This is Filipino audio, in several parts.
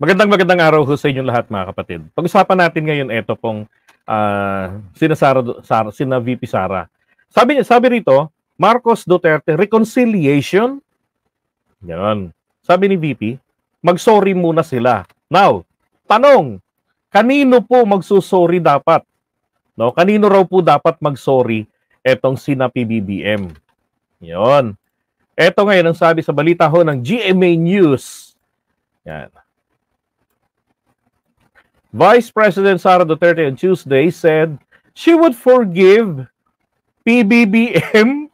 Magandang araw ho sa inyong lahat mga kapatid. Pag-usapan natin ngayon ito pong sina VP Sara. Sabi rito, Marcos Duterte reconciliation. Yan. Sabi ni VP, mag-sorry muna sila. Now, tanong, kanino po magsusorry dapat? No, kanino raw po dapat mag-sorry etong sina PBBM? Yon. Ito ngayon ang sabi sa balita ho ng GMA News. Yan. Vice President Sara Duterte on Tuesday said she would forgive PBBM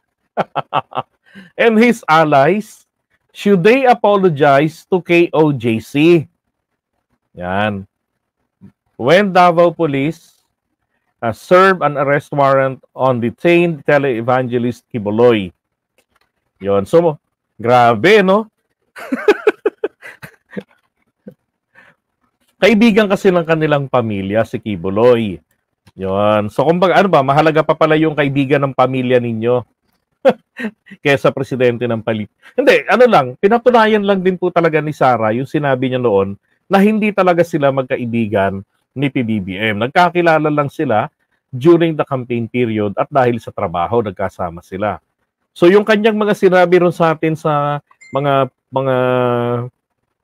and his allies should they apologize to KOJC. Yan. When Davao Police served an arrest warrant on detained televangelist Kibuloy. Yon. So, grabe, no? Kaibigan kasi ng kanilang pamilya si Kibuloy. Yon. So kumbaga ano ba, mahalaga pa pala yung kaibigan ng pamilya ninyo kaysa presidente ng palit. Hindi, ano lang, pinatunayan lang din po talaga ni Sara yung sinabi niya noon na hindi talaga sila magkaibigan ni PBBM. Nagkakilala lang sila during the campaign period at dahil sa trabaho nagkasama sila. So yung kanyang mga sinabi ron sa atin sa mga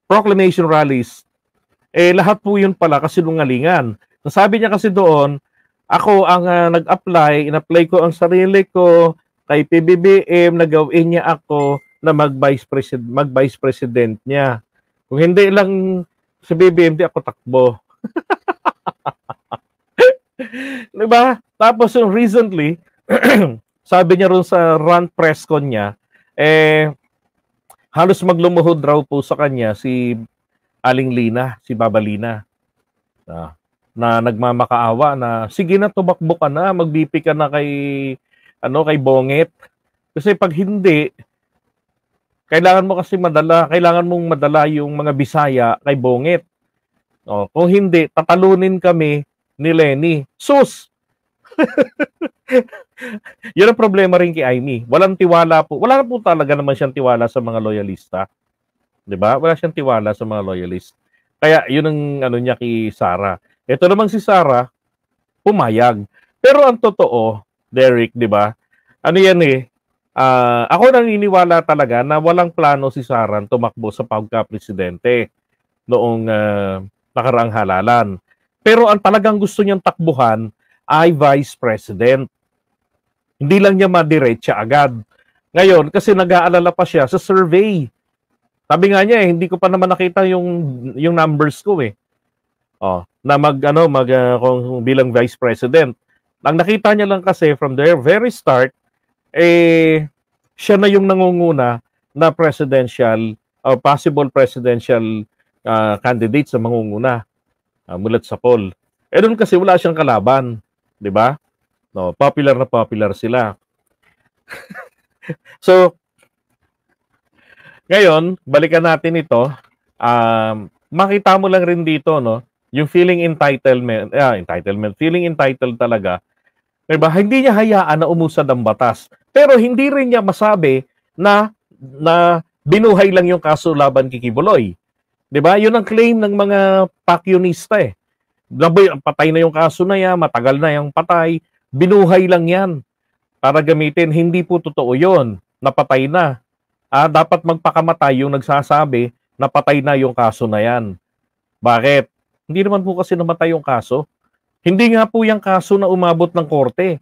proclamation rallies, lahat po yun pala kasinungalingan. Nasabi niya kasi doon, ako ang in-apply ko ang sarili ko kay PBBM, nagawin niya ako na mag-vice president niya. Kung hindi lang si BBM, di ako takbo. Diba? Tapos yung recently, sabi niya ron sa run press con niya, halos maglumuhod raw po sa kanya si Aling Lina, si Baba Lina, na nagmamakaawa na sige na tumakbo ka na, mag-BP ka na kay Bonget. Kasi pag hindi, kailangan mong madala yung mga Bisaya kay Bonget. Kung hindi, tatalunin kami ni Lenny. Sus! Yun ang problema rin kay Amy. Walang tiwala po. Wala na po talaga naman siyang tiwala sa mga loyalista. 'Di ba? Wala siyang tiwala sa mga loyalist. Kaya 'yun ang niya kay Sara. Ito namang si Sara pumayag. Pero ang totoo, Derek, 'di ba? Ano 'yan ako naniniwala talaga na walang plano si Sara tumakbo sa pagka-presidente noong nakaraang halalan. Pero ang talagang gusto niyang takbuhan ay vice president. Hindi lang niya madiretsa agad. Ngayon, kasi nag-aalala pa siya sa survey. Sabi nga niya hindi ko pa naman nakita yung numbers ko na kung bilang vice president. Ang nakita niya lang kasi from the very start siya na yung nangunguna na possible presidential candidate sa mangunguna mulat sa poll. Doon kasi wala siyang kalaban, 'di ba? No, popular na popular sila. So ngayon, balikan natin ito. Makita mo lang rin dito, no, yung feeling feeling entitled talaga. Diba? Hindi niya hayaan na umusad ang batas. Pero hindi rin niya masabi na binuhay lang yung kaso laban kay Kibuloy. Diba? Yun ang claim ng mga pakyonista patay na yung kaso na yan, matagal na yung patay, binuhay lang yan para gamitin. Hindi po totoo yun, napatay na. Dapat magpakamatay yung nagsasabi na patay na yung kaso na yan. Bakit? Hindi naman po kasi namatay yung kaso. Hindi nga po yung kaso na umabot ng korte.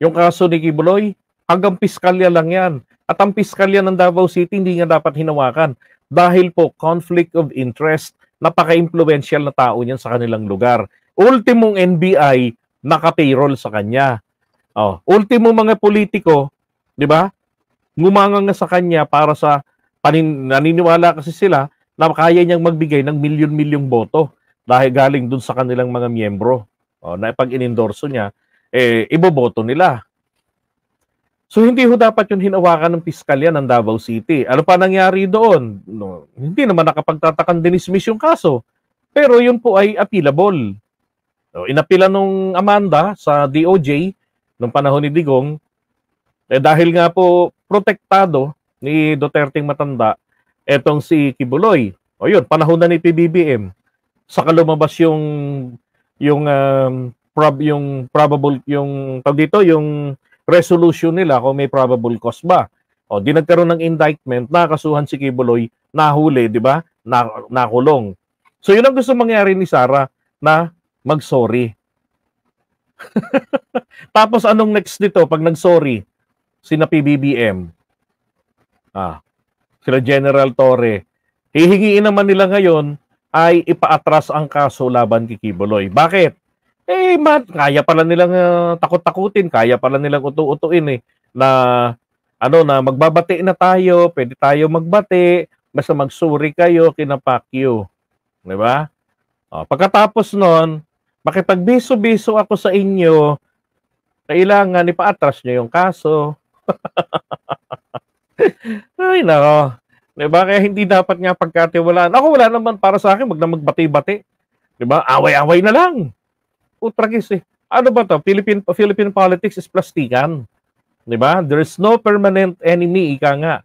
Yung kaso ni Kibuloy, hanggang piskalya lang yan. At ang piskalya ng Davao City hindi nga dapat hinawakan. Dahil po, conflict of interest, napaka-influential na tao niyan sa kanilang lugar. Ultimong NBI, naka-payroll sa kanya. Ultimo mga politiko, di ba? Ngumangang na sa kanya para sa naniniwala kasi sila na kaya niyang magbigay ng milyon-milyong boto dahil galing dun sa kanilang mga miyembro na pag inendorso niya, iboboto nila. So hindi ho dapat yung hinawakan ng piskalya ng Davao City. Ano pa nangyari doon? No, hindi naman nakapagtatakan dinismiss yung kaso. Pero yun po ay appealable. So, inapila nung Amanda sa DOJ nung panahon ni Digong, dahil nga po protektado ni Duterteng matanda etong si Kibuloy. O yun, panahon na ni PBBM. Saka lumabas yung probable yung tawag dito, yung resolution nila kung may probable cause ba. O di nagkaroon ng indictment, nakasuhan si Kibuloy, nahuli, di ba? Nakulong. So yun ang gusto mangyari ni Sara, na mag-sorry. Tapos anong next dito pag nag-sorry? Sina PBBM. Sila General Torre. Hihingiin naman nila ngayon ay ipaatras ang kaso laban kay Kibuloy. Bakit? Kaya pala nilang takot-takutin, kaya pala nilang utu-utuin na magbabati na tayo, pwede tayo magbati, basta mag-sorry kayo, kina-Pacquiao. 'Di ba? Pagkatapos nun, makipagbiso-biso ako sa inyo, kailangan ipaatras nyo yung kaso. Ay, nako. Diba? Kaya hindi dapat nga pagkatiwalaan. Ako, wala naman para sa akin, wag na magbati-bati. Diba? Away-away na lang. Utragis eh. Ano ba to? Philippine politics is plastikan. Diba? There is no permanent enemy, ika nga.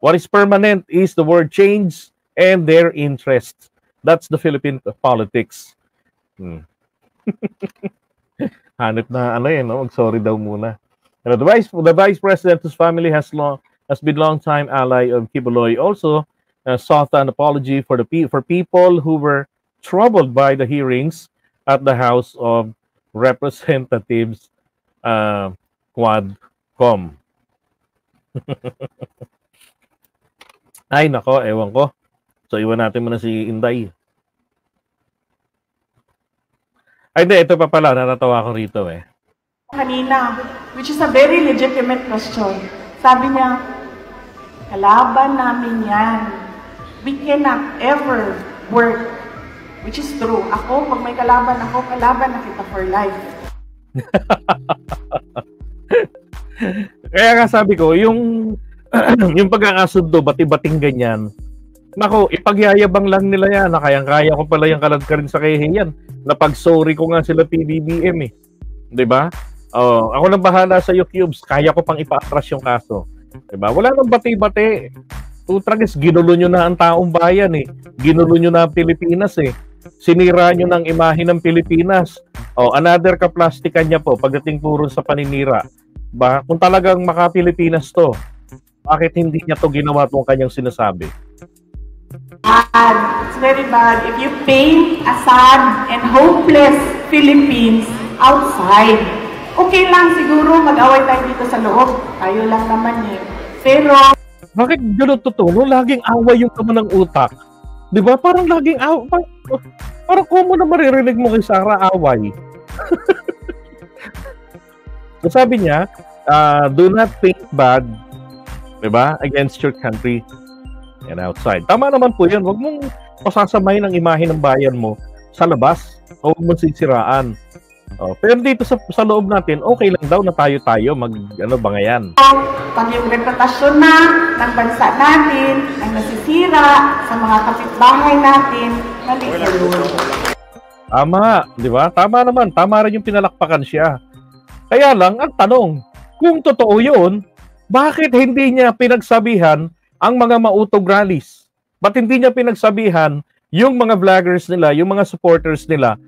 What is permanent is the word change and their interests. That's the Philippine politics. Hanip na mag-sorry daw muna. The vice president whose family has been long-time ally of Kibuloy also sought an apology for people who were troubled by the hearings at the House of Representatives Quadcom. Ay nako, ewan ko. So iwan natin muna si Inday. Ay, hindi. Ito pa pala. Natatawa ko rito Kanina, which is a very legitimate question. Sabi niya, kalaban namin yan. We cannot ever work. Which is true. Ako, pag may kalaban ako, kalaban na kita for life. Kaya nga sabi ko, yung pagkakasundo, bati-bating ganyan, nako, ipagyayabang lang nila yan. Kayang-kaya ko pala yung kaladkarin sa kahihiyan. Napag-sorry ko nga sila PBBM Diba? Ako nang bahala sa cubes. Kaya ko pang ipa-atras yung kaso. Diba? Wala nang bati-bati. Utragis, ginulo nyo na ang taong bayan Ginulo nyo na ang Pilipinas Sinira nyo ng imahe ng Pilipinas. Another kaplastikan niya po pagdating puro sa paninira. Ba? Kung talagang maka-Pilipinas to, bakit hindi niya to ginawa itong kanyang sinasabi? It's very bad if you paint a sad and hopeless Philippines outside. Okay lang siguro mag-away tayo dito sa loob. Tayo lang naman Pero bakit gano'n totoo? Laging away yung naman ng utak. Di ba? Parang laging away. Parang common na maririnig mo kay Sara, away. So sabi niya, do not paint bad, di ba, against your country and outside. Tama naman po yan. Huwag mong pasasamayin ang imahe ng bayan mo sa labas. Huwag mong sisiraan. Pero dito sa loob natin, okay lang daw na tayo bangayan. Pag yung reputasyon ng bansa natin, ang nasisira sa mga kapitbahay natin, mali yun. Tama, di ba? Tama naman. Tama rin yung pinalakpakan siya. Kaya lang, ang tanong, kung totoo yun, bakit hindi niya pinagsabihan ang mga mautog rallies? Ba't hindi niya pinagsabihan yung mga vloggers nila, yung mga supporters nila?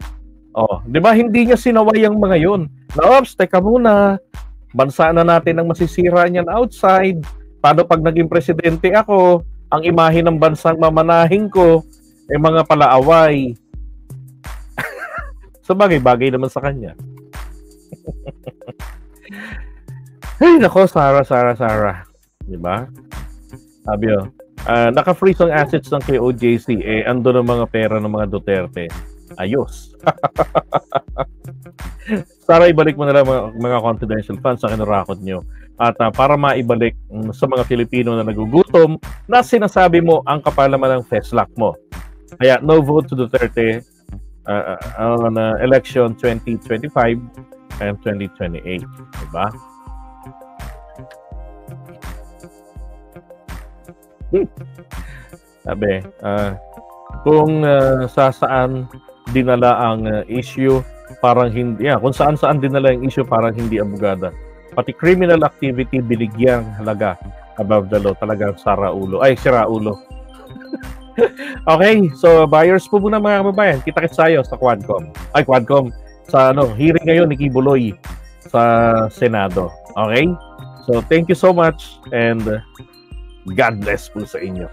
Di ba hindi niya sinaway ang mga yun? Oops, teka muna. Bansa na natin ang masisira niyan outside. Paano pag naging presidente ako, ang imahe ng bansang mamanahin ko, mga palaaway. So bagay naman sa kanya. Ay, nako, Sara. Di ba? Sabi naka-freeze ang assets ng KOJC, ando ng mga pera ng mga Duterte. Ayos. Sara, ibalik mo na lang mga confidential funds sa kinurakot nyo. At para maibalik sa mga Pilipino na nagugutom, na sinasabi mo ang kapalaman ng FESLAC mo. Kaya no vote to Duterte on election 2025 and 2028. Diba? Sabi, kung saan dinala ang issue, parang hindi, kung saan dinala ang issue, parang hindi abogada. Pati criminal activity, binigyang halaga above the law. Talagang sira ulo. Okay, so buyers po muna mga kababayan. Kita-kits tayo sa Quadcom. Ay, Quadcom. Sa hearing ngayon ni Kibuloy sa Senado. Okay? So, thank you so much and God bless po sa inyo.